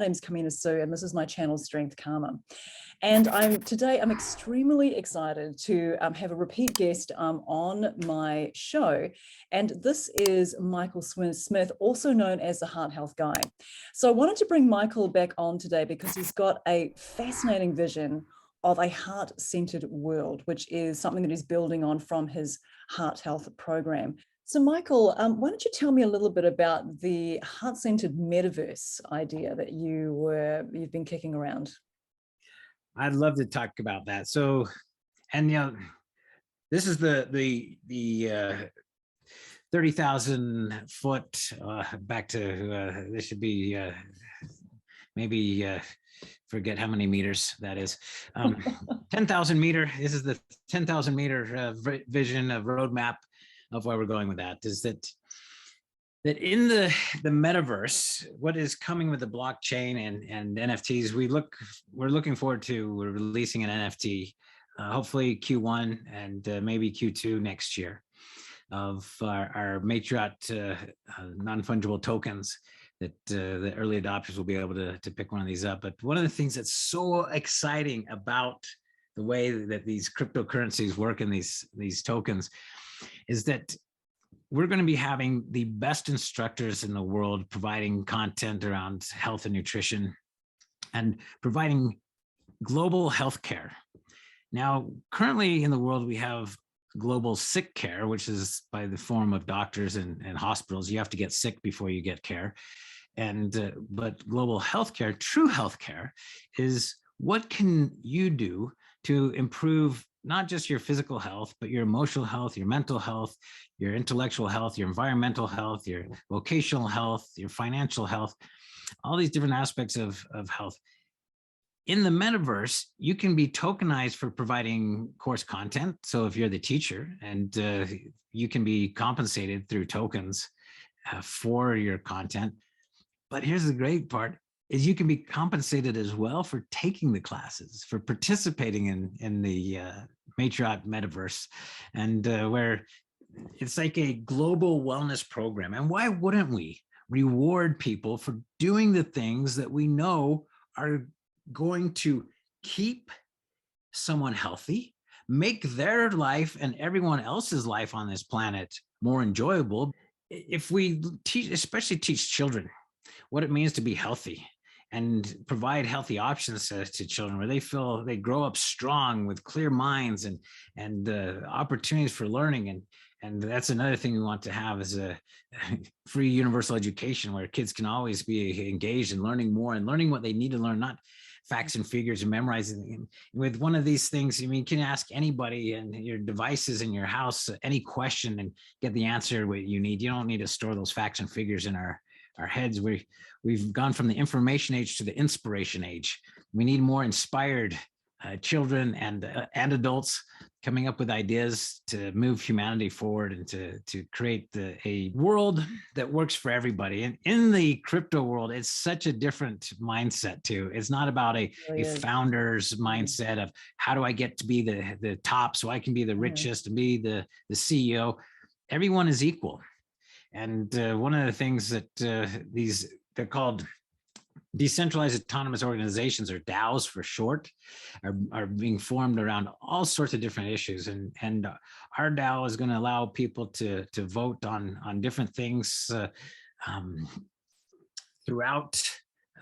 My name's Kamina Sue, and this is my channel Strength Karma. And today I'm extremely excited to have a repeat guest on my show. And this is Michael Smith, also known as the Heart Health Guy. So I wanted to bring Michael back on today because he's got a fascinating vision of a heart-centered world, which is something that he's building on from his heart health program. So Michael, why don't you tell me a little bit about the heart-centered metaverse idea that you've been kicking around? I'd love to talk about that. So, and this is the 30,000 foot back to this should be maybe forget how many meters that is. 10,000 meter. This is the 10,000 meter vision of roadmap of where we're going with that. Is that in the metaverse, what is coming with the blockchain and NFTs, we're looking forward to, we're releasing an NFT, hopefully Q1 and maybe Q2 next year, of our matriarch non-fungible tokens that the early adopters will be able to pick one of these up. But one of the things that's so exciting about the way that these cryptocurrencies work in these tokens is that we're going to be having the best instructors in the world providing content around health and nutrition and providing global healthcare. Now, currently in the world, we have global sick care, which is by the form of doctors and hospitals. You have to get sick before you get care. And but global healthcare, true healthcare, is what can you do to improve not just your physical health, but your emotional health, your mental health, your intellectual health, your environmental health, your vocational health, your financial health, all these different aspects of health. In the metaverse, you can be tokenized for providing course content. So if you're the teacher, and you can be compensated through tokens for your content. But here's the great part, is you can be compensated as well for taking the classes, for participating in the matriarch metaverse, and where it's like a global wellness program. And why wouldn't we reward people for doing the things that we know are going to keep someone healthy, make their life and everyone else's life on this planet more enjoyable? If we teach, especially teach children what it means to be healthy, and provide healthy options to children where they feel they grow up strong with clear minds and opportunities for learning. And that's another thing we want to have, is a free universal education where kids can always be engaged in learning more and learning what they need to learn, not facts and figures and memorizing. And with one of these things, I mean, you can ask anybody and your devices in your house any question and get the answer what you need. You don't need to store those facts and figures in our heads. We've gone from the information age to the inspiration age. We need more inspired children and adults coming up with ideas to move humanity forward and to create a world that works for everybody. And in the crypto world, it's such a different mindset too. It's not about a founder's mindset of how do I get to be the top so I can be the richest and be the CEO. Everyone is equal. And one of the things that they're called decentralized autonomous organizations, or DAOs for short, are being formed around all sorts of different issues. And our DAO is going to allow people to vote on different things throughout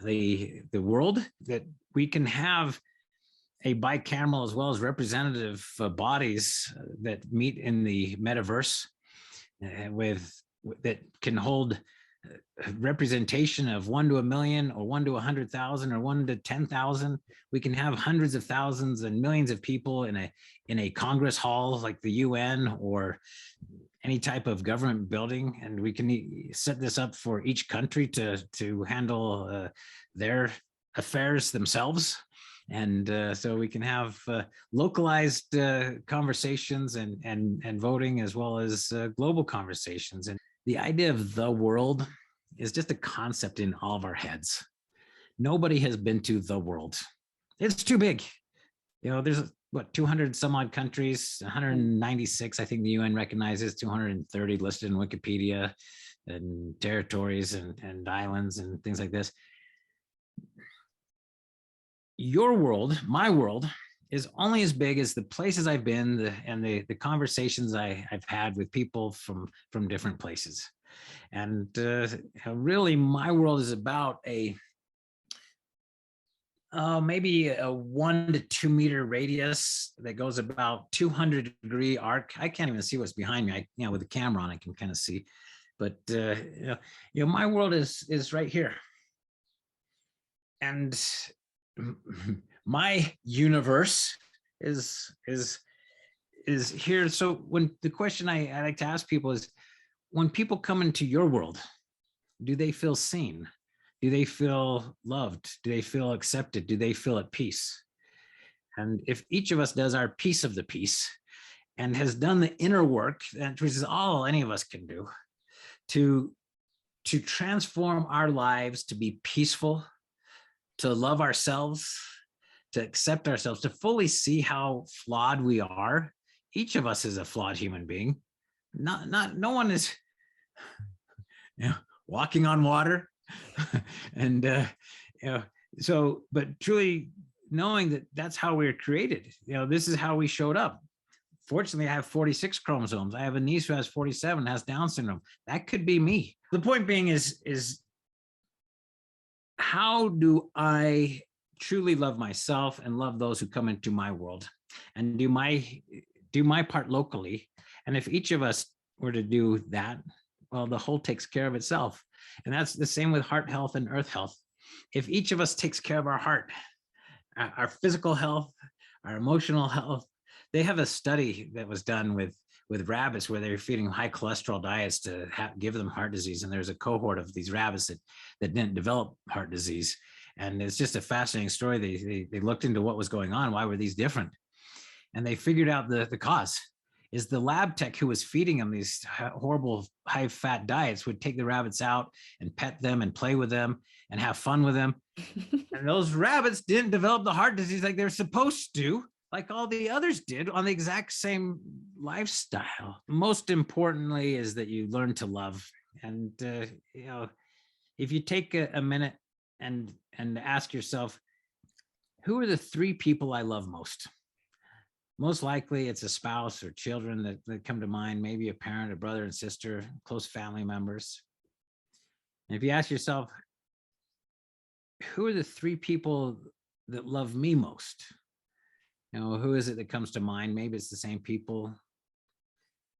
the world, that we can have a bicameral as well as representative bodies that meet in the metaverse that can hold representation of 1 to 1 million, or 1 to 100,000, or 1 to 10,000. We can have hundreds of thousands and millions of people in a Congress hall like the UN or any type of government building, and we can set this up for each country to handle their affairs themselves. And so we can have localized conversations and voting, as well as global conversations. And the idea of the world is just a concept in all of our heads. Nobody has been to the world. It's too big. There's what, 200 some odd countries, 196, I think the UN recognizes, 230 listed in Wikipedia, and territories and islands and things like this. your world, my world, is only as big as the places I've been and the conversations I've had with people from different places. And really, my world is about maybe a 1 to 2 meter radius that goes about 200-degree arc. I can't even see what's behind me. With the camera on, I can kind of see, but my world is right here, and my universe is here. So when the question I like to ask people is, when people come into your world, do they feel seen? Do they feel loved? Do they feel accepted? Do they feel at peace? And if each of us does our piece of the piece and has done the inner work, which is all any of us can do, to transform our lives, to be peaceful, to love ourselves, to accept ourselves, to fully see how flawed we are. Each of us is a flawed human being. No one is walking on water. And so, but truly knowing that that's how we were created. This is how we showed up. Fortunately, I have 46 chromosomes. I have a niece who has 47, has Down syndrome. That could be me. The point being is how do I truly love myself and love those who come into my world, and do my part locally? And if each of us were to do that, well, the whole takes care of itself. And that's the same with heart health and earth health. If each of us takes care of our heart, our physical health, our emotional health. They have a study that was done with rabbits where they were feeding high cholesterol diets to give them heart disease. And there's a cohort of these rabbits that didn't develop heart disease. And it's just a fascinating story. They looked into what was going on. Why were these different? And they figured out the cause is the lab tech who was feeding them these horrible high fat diets would take the rabbits out and pet them and play with them and have fun with them. And those rabbits didn't develop the heart disease like they're supposed to, like all the others did on the exact same lifestyle. Most importantly is that you learn to love. And, if you take a minute and ask yourself, who are the 3 people I love most? Most likely it's a spouse or children that come to mind, maybe a parent, a brother and sister, close family members. And if you ask yourself, who are the 3 people that love me most? Who is it that comes to mind? Maybe it's the same people.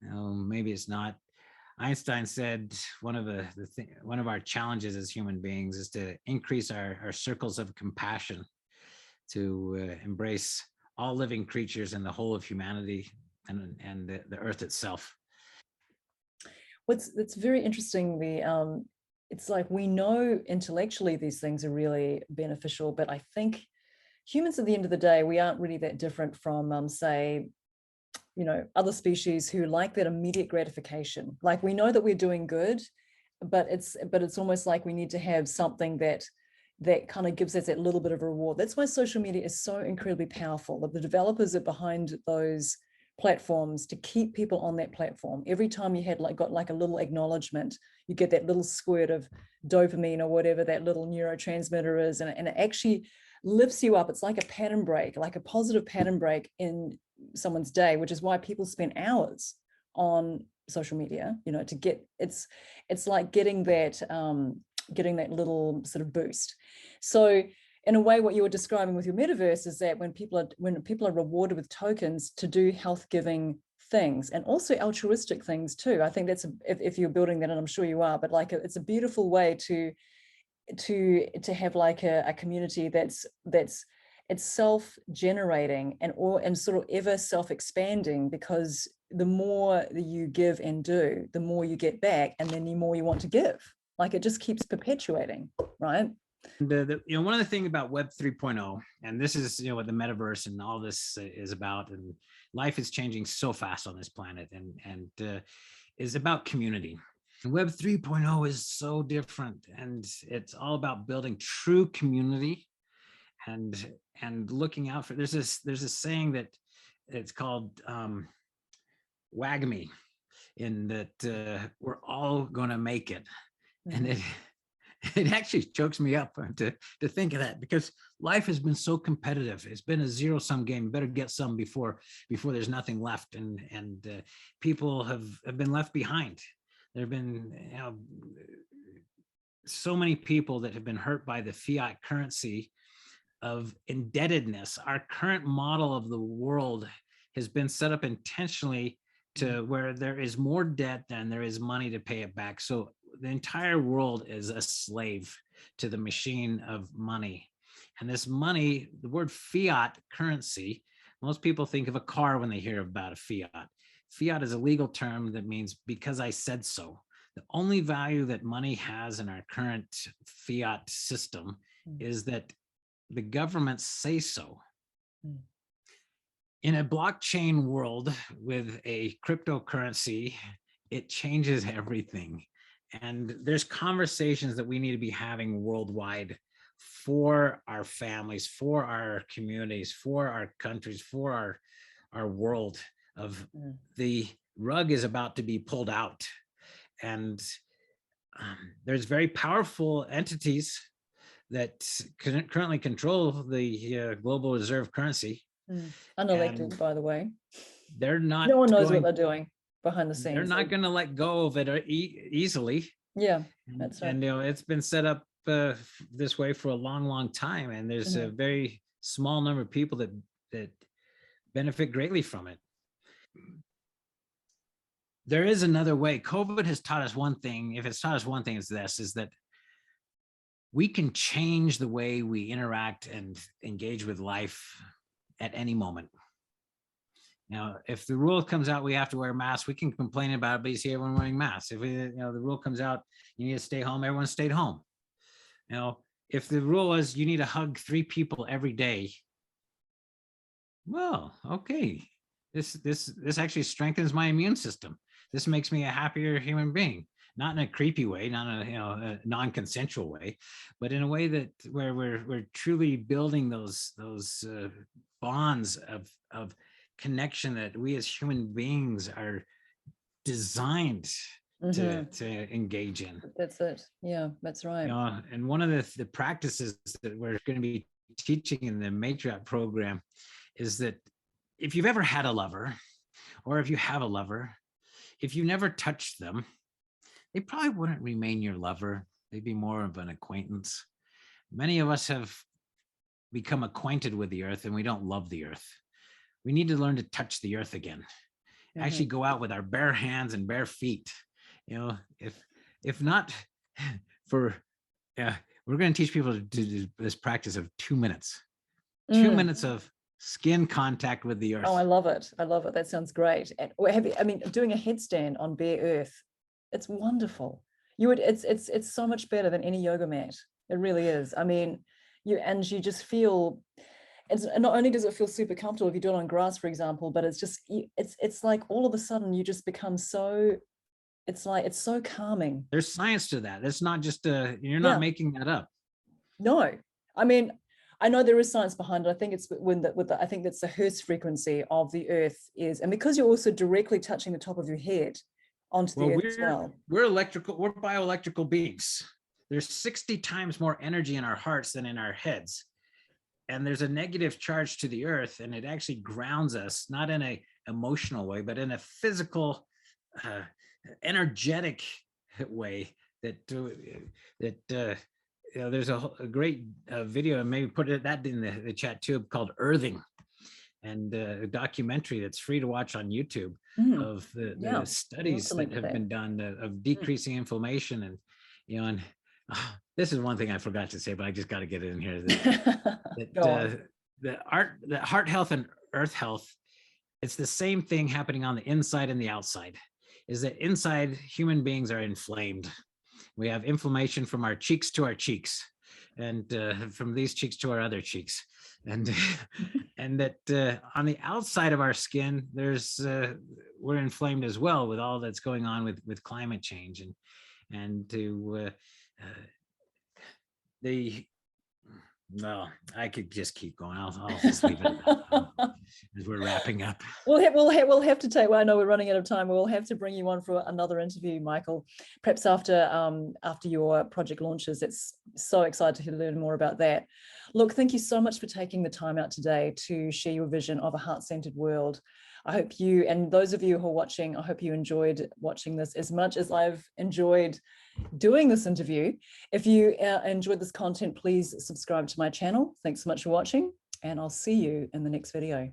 Maybe it's not. Einstein said one of our challenges as human beings is to increase our circles of compassion, to embrace all living creatures and the whole of humanity and the earth itself. It's very interesting. It's like we know intellectually these things are really beneficial, but I think humans at the end of the day, we aren't really that different from say, other species who like that immediate gratification. Like we know that we're doing good, but it's almost like we need to have something that kind of gives us that little bit of reward. That's why social media is so incredibly powerful. The developers are behind those platforms to keep people on that platform. Every time you got a little acknowledgement, you get that little squirt of dopamine or whatever that little neurotransmitter is, and it actually lifts you up. It's like a pattern break, like a positive pattern break in someone's day, which is why people spend hours on social media, to get it's like getting that little sort of boost. So in a way, what you were describing with your metaverse is that when people are rewarded with tokens to do health giving things and also altruistic things too, I think that's if you're building that, and I'm sure you are, but it's a beautiful way to have like a community that's it's self-generating and sort of ever self-expanding, because the more that you give and do, the more you get back, and then the more you want to give. Like it just keeps perpetuating, right? One of the things about Web 3.0, and this is what the metaverse and all this is about, and life is changing so fast on this planet, and is about community. Web 3.0 is so different, and it's all about building true community and looking out for. There's a saying that it's called WAGMI, in that we're all going to make it, and it actually chokes me up to think of that, because life has been so competitive. It's been a zero-sum game. You better get some before there's nothing left, and people have been left behind. There have been, you know, so many people that have been hurt by the fiat currency of indebtedness. Our current model of the world has been set up intentionally to where there is more debt than there is money to pay it back. So the entire world is a slave to the machine of money. And this money, the word fiat currency, most people think of a car when they hear about a fiat. Fiat is a legal term that means because I said so. The only value that money has in our current fiat system is that the governments say so. In a blockchain world with a cryptocurrency, it changes everything. And there's conversations that we need to be having worldwide for our families, for our communities, for our countries, for our world of the rug is about to be pulled out. And there's very powerful entities that currently control the global reserve currency. Unelected, by the way. They're not. No one knows what they're doing behind the scenes. They're not going to let go of it easily. Yeah, that's right. And you know, it's been set up this way for a long, long time, and there's a very small number of people that benefit greatly from it. There is another way. COVID has taught us one thing. If it's taught us one thing, it's this: is that we can change the way we interact and engage with life at any moment. Now, if the rule comes out, we have to wear masks, we can complain about it, but you see everyone wearing masks. If the rule comes out, you need to stay home, everyone stayed home. If the rule is you need to hug 3 people every day, well, okay, this actually strengthens my immune system. This makes me a happier human being. Not in a creepy way, not in a non-consensual way, but in a way that where we're truly building those bonds of connection that we as human beings are designed to engage in. That's it. Yeah, that's right. And one of the practices that we're going to be teaching in the matriarch program is that if you've ever had a lover, or if you have a lover, if you never touched them, they probably wouldn't remain your lover. They'd be more of an acquaintance. Many of us have become acquainted with the earth and we don't love the earth. We need to learn to touch the earth again. Actually go out with our bare hands and bare feet. If not for, we're going to teach people to do this practice of 2 minutes. 2 minutes of skin contact with the earth. Oh, I love it. I love it. That sounds great. And doing a headstand on bare earth, it's wonderful. It's so much better than any yoga mat. It really is. I mean, you just feel, it's not only does it feel super comfortable if you do it on grass, for example, but it's just, it's like all of a sudden you just become so, it's so calming. There's science to that. It's not just you're not making that up. No, I mean, I know there is science behind it. I think it's I think that's the Hertz frequency of the earth is, and because you're also directly touching the top of your head onto the earth as well. We're bioelectrical beings. There's 60 times more energy in our hearts than in our heads. And there's a negative charge to the earth, and it actually grounds us, not in a emotional way, but in a physical, energetic way there's a great video, and maybe put that in the chat too, called Earthing, and a documentary that's free to watch on YouTube of the studies that have been done of decreasing inflammation. And and this is one thing I forgot to say, but I just got to get it in here. The heart health and earth health, it's the same thing happening on the inside and the outside. Is that inside, human beings are inflamed. We have inflammation from our cheeks to our cheeks, and from these cheeks to our other cheeks, and and that on the outside of our skin, we're inflamed as well with all that's going on with climate change, and well, I could just keep going. I'll just leave it at that. as we're wrapping up. We'll have to take. Well, I know we're running out of time. We'll have to bring you on for another interview, Michael. Perhaps after your project launches. It's so excited to learn more about that. Look, thank you so much for taking the time out today to share your vision of a heart-centered world. I hope you, and those of you who are watching, I hope you enjoyed watching this as much as I've enjoyed doing this interview. If you enjoyed this content, please subscribe to my channel. Thanks so much for watching, and I'll see you in the next video.